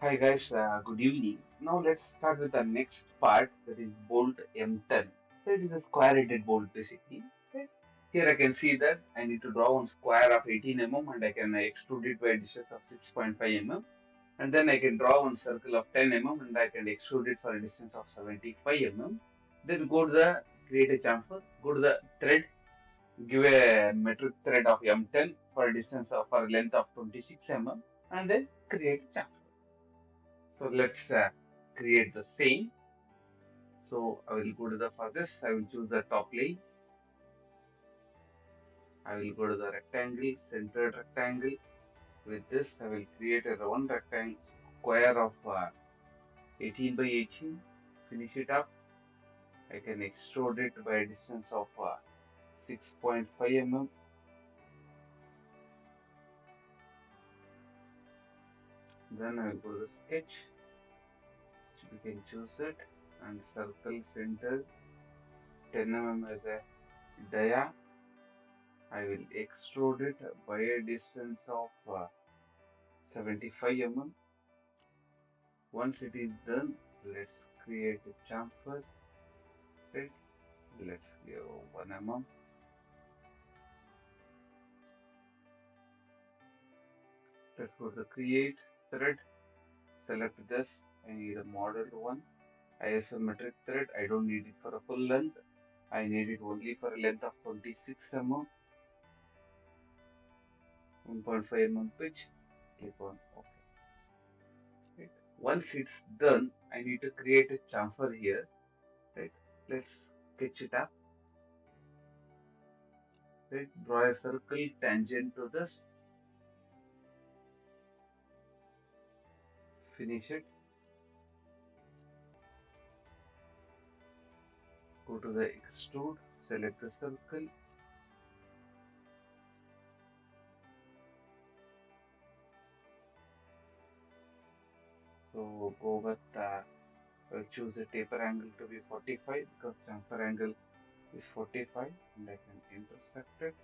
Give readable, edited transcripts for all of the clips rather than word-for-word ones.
Hi guys, good evening. Now let's start with the next part, that is bolt M10. So it is a square-headed bolt basically. Okay. Here I can see that I need to draw one square of 18 mm and I can extrude it by a distance of 6.5 mm. And then I can draw one circle of 10 mm and I can extrude it for a distance of 75 mm. Then go to the create a chamfer, go to the thread, give a metric thread of M10 for a distance of for a length of 26 mm and then create a chamfer. So let's create the same. So I will go to the for this. I will choose the top plane. I will go to the rectangle, centered rectangle. With this, I will create a round rectangle square of 18 by 18. Finish it up. I can extrude it by a distance of 6.5 mm. Then I will go to the sketch. We can choose it and circle center 10 mm as a dia. I will extrude it by a distance of 75 mm. Once it is done, let's create a chamfer. Right? Let's give 1 mm. Let's go to create thread. Select this. I need a model one. Isometric thread. I don't need it for a full length. I need it only for a length of 26 mm. 1.5 mm pitch. Click on OK. Right? Once it's done, I need to create a chamfer here. Right? Let's sketch it up. Right? Draw a circle tangent to this. Finish it. Go to the extrude, select the circle. So go with choose the taper angle to be 45 because chamfer angle is 45 and I can intersect it.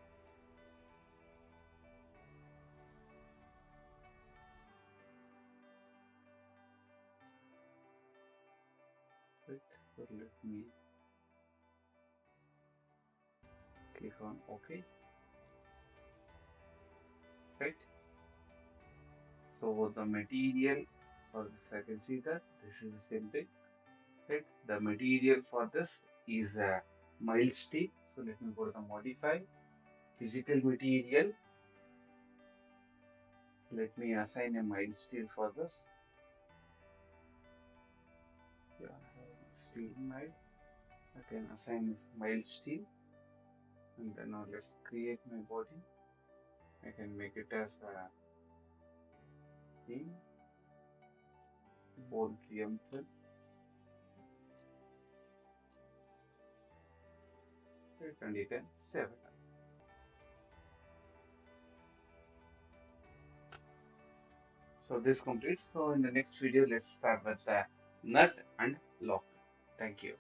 Right. So let me click on OK. Right. So the material for this I can see that this is the same thing. Right. The material for this is mild steel. So let me go to the modify physical material. Let me assign a mild steel for this. Yeah, steel mild. I can assign mild steel and then now let's create my body. I can make it as a theme, bold M10, right, and you can save it. So this completes. So in the next video, let's start with the nut and lock. Thank you.